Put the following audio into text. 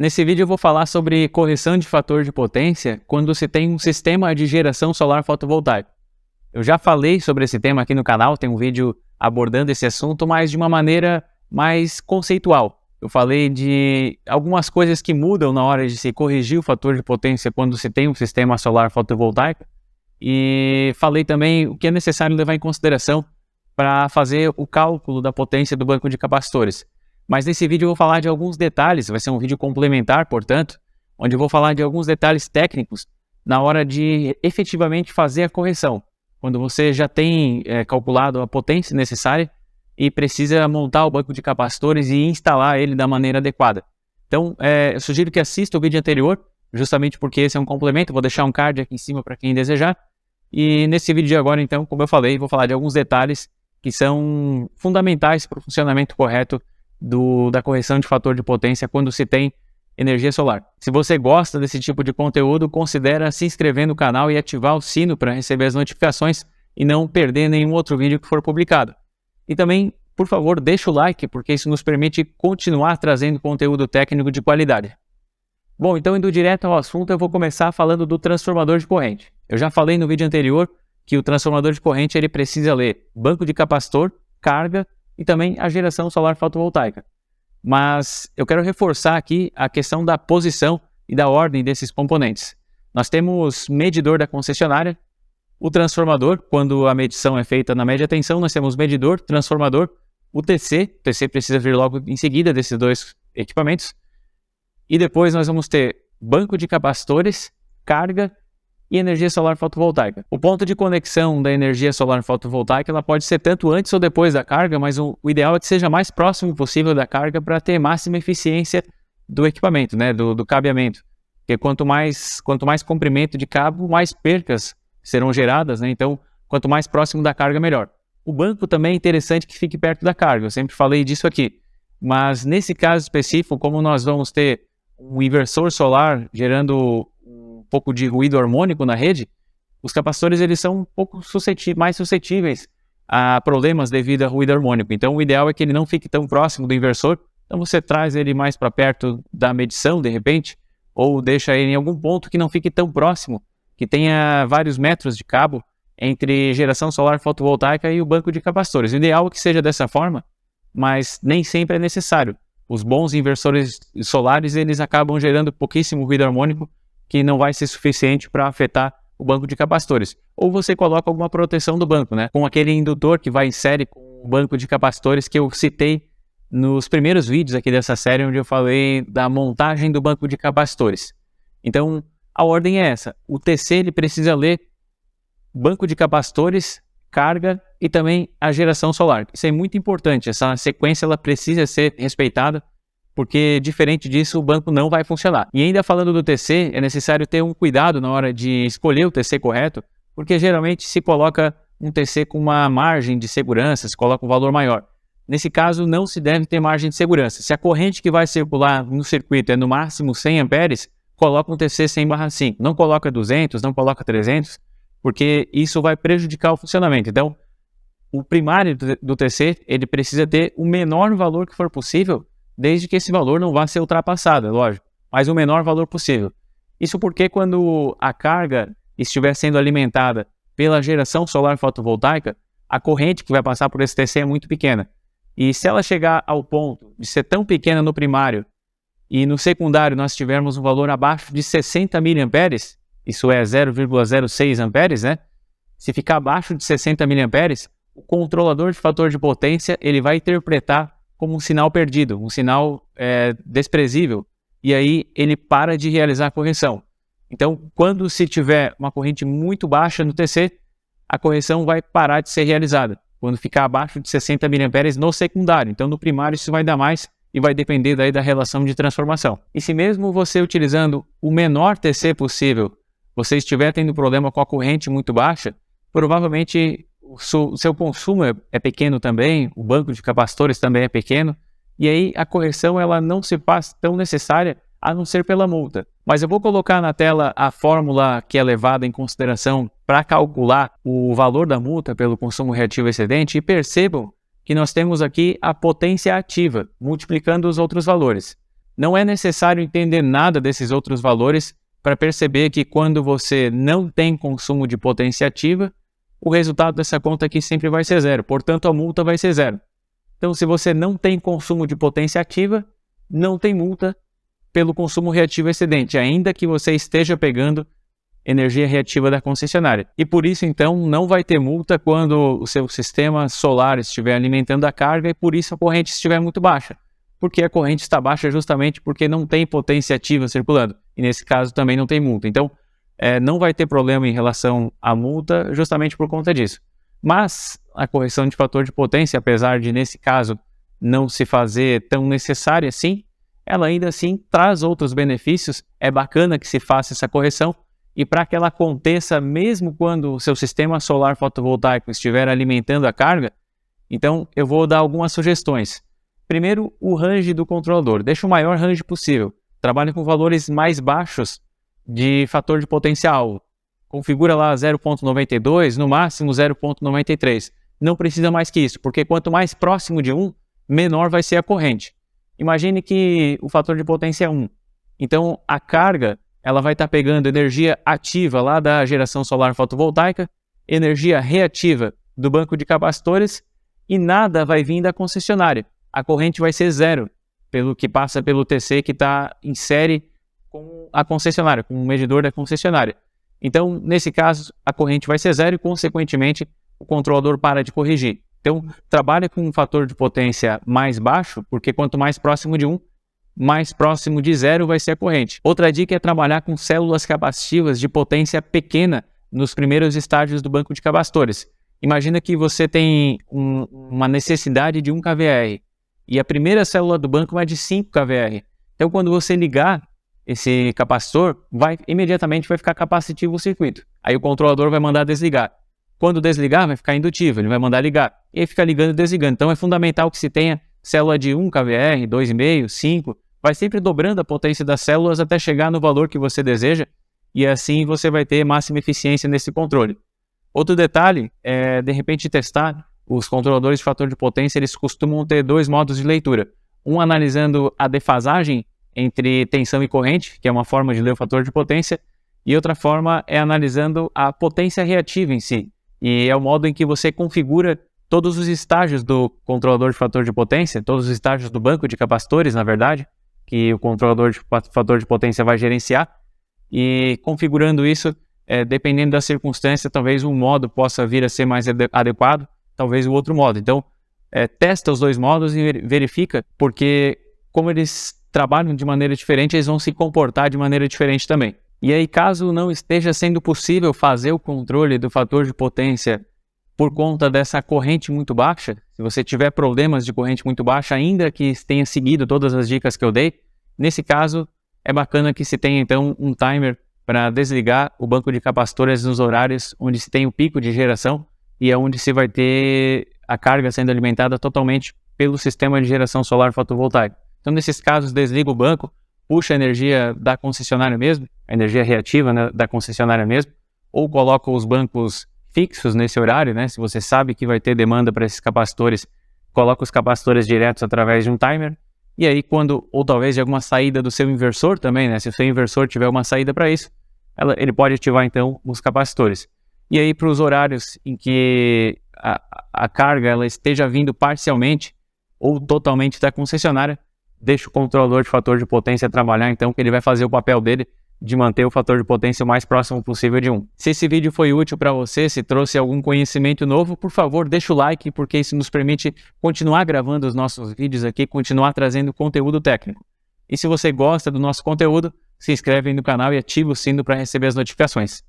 Nesse vídeo eu vou falar sobre correção de fator de potência quando se tem um sistema de geração solar fotovoltaica. Eu já falei sobre esse tema aqui no canal, tem um vídeo abordando esse assunto, mas de uma maneira mais conceitual. Eu falei de algumas coisas que mudam na hora de se corrigir o fator de potência quando se tem um sistema solar fotovoltaico e falei também o que é necessário levar em consideração para fazer o cálculo da potência do banco de capacitores. Mas nesse vídeo eu vou falar de alguns detalhes, vai ser um vídeo complementar, portanto, onde eu vou falar de alguns detalhes técnicos na hora de efetivamente fazer a correção. Quando você já tem calculado a potência necessária e precisa montar o banco de capacitores e instalar ele da maneira adequada. Então, eu sugiro que assista o vídeo anterior, justamente porque esse é um complemento, vou deixar um card aqui em cima para quem desejar. E nesse vídeo de agora, então, como eu falei, vou falar de alguns detalhes que são fundamentais para o funcionamento correto da correção de fator de potência quando se tem energia solar. Se você gosta desse tipo de conteúdo, considere se inscrever no canal e ativar o sino para receber as notificações e não perder nenhum outro vídeo que for publicado. E também, por favor, deixa o like, porque isso nos permite continuar trazendo conteúdo técnico de qualidade. Bom, então indo direto ao assunto, eu vou começar falando do transformador de corrente. Eu já falei no vídeo anterior que o transformador de corrente ele precisa ler banco de capacitor, carga e também a geração solar fotovoltaica. Mas eu quero reforçar aqui a questão da posição e da ordem desses componentes. Nós temos medidor da concessionária, o transformador, quando a medição é feita na média tensão, nós temos medidor, transformador, o TC precisa vir logo em seguida desses dois equipamentos, e depois nós vamos ter banco de capacitores, carga e energia solar fotovoltaica. O ponto de conexão da energia solar fotovoltaica ela pode ser tanto antes ou depois da carga, mas o ideal é que seja mais próximo possível da carga para ter máxima eficiência do equipamento, né, do cabeamento. Porque quanto mais comprimento de cabo, mais percas serão geradas, né? Então quanto mais próximo da carga, melhor. O banco também é interessante que fique perto da carga, eu sempre falei disso aqui. Mas nesse caso específico, como nós vamos ter um inversor solar gerando um pouco de ruído harmônico na rede, os capacitores eles são um pouco mais suscetíveis a problemas devido a ruído harmônico. Então o ideal é que ele não fique tão próximo do inversor, então você traz ele mais para perto da medição de repente, ou deixa ele em algum ponto que não fique tão próximo, que tenha vários metros de cabo entre geração solar fotovoltaica e o banco de capacitores. O ideal é que seja dessa forma, mas nem sempre é necessário. Os bons inversores solares eles acabam gerando pouquíssimo ruído harmônico que não vai ser suficiente para afetar o banco de capacitores. Ou você coloca alguma proteção do banco, né? Com aquele indutor que vai em série com o banco de capacitores que eu citei nos primeiros vídeos aqui dessa série, onde eu falei da montagem do banco de capacitores. Então, a ordem é essa. O TC ele precisa ler banco de capacitores, carga e também a geração solar. Isso é muito importante. Essa sequência ela precisa ser respeitada, porque diferente disso o banco não vai funcionar. E ainda falando do TC, é necessário ter um cuidado na hora de escolher o TC correto, porque geralmente se coloca um TC com uma margem de segurança, se coloca um valor maior. Nesse caso não se deve ter margem de segurança. Se a corrente que vai circular no circuito é no máximo 100 amperes, coloca um TC 100/5. Não coloca 200, não coloca 300, porque isso vai prejudicar o funcionamento. Então, o primário do TC, ele precisa ter o menor valor que for possível, desde que esse valor não vá ser ultrapassado, é lógico, mas o menor valor possível. Isso porque quando a carga estiver sendo alimentada pela geração solar fotovoltaica, a corrente que vai passar por esse TC é muito pequena. E se ela chegar ao ponto de ser tão pequena no primário e no secundário nós tivermos um valor abaixo de 60 mA, isso é 0,06 amperes, né? Se ficar abaixo de 60 mA, o controlador de fator de potência ele vai interpretar como um sinal perdido, um sinal desprezível, e aí ele para de realizar a correção. Então, quando se tiver uma corrente muito baixa no TC, a correção vai parar de ser realizada, quando ficar abaixo de 60 mA no secundário. Então, no primário isso vai dar mais e vai depender daí da relação de transformação. E se mesmo você utilizando o menor TC possível, você estiver tendo problema com a corrente muito baixa, provavelmente o seu consumo é pequeno também, o banco de capacitores também é pequeno, e aí a correção ela não se faz tão necessária a não ser pela multa. Mas eu vou colocar na tela a fórmula que é levada em consideração para calcular o valor da multa pelo consumo reativo excedente e percebam que nós temos aqui a potência ativa, multiplicando os outros valores. Não é necessário entender nada desses outros valores para perceber que quando você não tem consumo de potência ativa, o resultado dessa conta aqui sempre vai ser zero, portanto a multa vai ser zero. Então, se você não tem consumo de potência ativa, não tem multa pelo consumo reativo excedente, ainda que você esteja pegando energia reativa da concessionária. E por isso, então, não vai ter multa quando o seu sistema solar estiver alimentando a carga e por isso a corrente estiver muito baixa. Porque a corrente está baixa justamente porque não tem potência ativa circulando. E nesse caso também não tem multa. Então, não vai ter problema em relação à multa justamente por conta disso. Mas a correção de fator de potência, apesar de nesse caso não se fazer tão necessária assim, ela ainda assim traz outros benefícios. É bacana que se faça essa correção e para que ela aconteça mesmo quando o seu sistema solar fotovoltaico estiver alimentando a carga, então eu vou dar algumas sugestões. Primeiro, o range do controlador. Deixa o maior range possível. Trabalhe com valores mais baixos de fator de potência alvo. Configura lá 0.92, no máximo 0.93. Não precisa mais que isso, porque quanto mais próximo de 1, menor vai ser a corrente. Imagine que o fator de potência é 1. Então, a carga ela vai estar pegando energia ativa lá da geração solar fotovoltaica, energia reativa do banco de capacitores e nada vai vir da concessionária. A corrente vai ser zero, pelo que passa pelo TC que está em série com a concessionária, com o medidor da concessionária. Então, nesse caso, a corrente vai ser zero e, consequentemente, o controlador para de corrigir. Então, trabalha com um fator de potência mais baixo, porque quanto mais próximo de 1, mais próximo de zero vai ser a corrente. Outra dica é trabalhar com células capacitivas de potência pequena nos primeiros estágios do banco de capacitores. Imagina que você tem uma necessidade de 1 kVR e a primeira célula do banco é de 5 kVR. Então, quando você ligar esse capacitor, imediatamente vai ficar capacitivo o circuito. Aí o controlador vai mandar desligar. Quando desligar, vai ficar indutivo, ele vai mandar ligar. E aí fica ligando e desligando. Então, é fundamental que se tenha célula de 1 kVR, 2,5, 5, vai sempre dobrando a potência das células até chegar no valor que você deseja e assim você vai ter máxima eficiência nesse controle. Outro detalhe é, de repente, testar os controladores de fator de potência, eles costumam ter 2 modos de leitura. Um analisando a defasagem entre tensão e corrente, que é uma forma de ler o fator de potência, e outra forma é analisando a potência reativa em si. E é o modo em que você configura todos os estágios do controlador de fator de potência, todos os estágios do banco de capacitores, na verdade, que o controlador de fator de potência vai gerenciar. E configurando isso, dependendo da circunstância, talvez um modo possa vir a ser mais adequado, talvez o outro modo. Então, testa os 2 modos e verifica, porque como eles trabalham de maneira diferente, eles vão se comportar de maneira diferente também. E aí, caso não esteja sendo possível fazer o controle do fator de potência por conta dessa corrente muito baixa, se você tiver problemas de corrente muito baixa, ainda que tenha seguido todas as dicas que eu dei, nesse caso, é bacana que se tenha então um timer para desligar o banco de capacitores nos horários onde se tem o pico de geração e é onde se vai ter a carga sendo alimentada totalmente pelo sistema de geração solar fotovoltaica. Então, nesses casos, desliga o banco, puxa a energia da concessionária mesmo, a energia reativa, né, da concessionária mesmo, ou coloca os bancos fixos nesse horário, né? Se você sabe que vai ter demanda para esses capacitores, coloca os capacitores diretos através de um timer. E aí, ou talvez de alguma saída do seu inversor também, né? Se o seu inversor tiver uma saída para isso, ele pode ativar então os capacitores. E aí, para os horários em que a carga ela esteja vindo parcialmente ou totalmente da concessionária, deixa o controlador de fator de potência trabalhar, então, que ele vai fazer o papel dele de manter o fator de potência o mais próximo possível de 1. Se esse vídeo foi útil para você, se trouxe algum conhecimento novo, por favor, deixa o like, porque isso nos permite continuar gravando os nossos vídeos aqui, continuar trazendo conteúdo técnico. E se você gosta do nosso conteúdo, se inscreve aí no canal e ativa o sino para receber as notificações.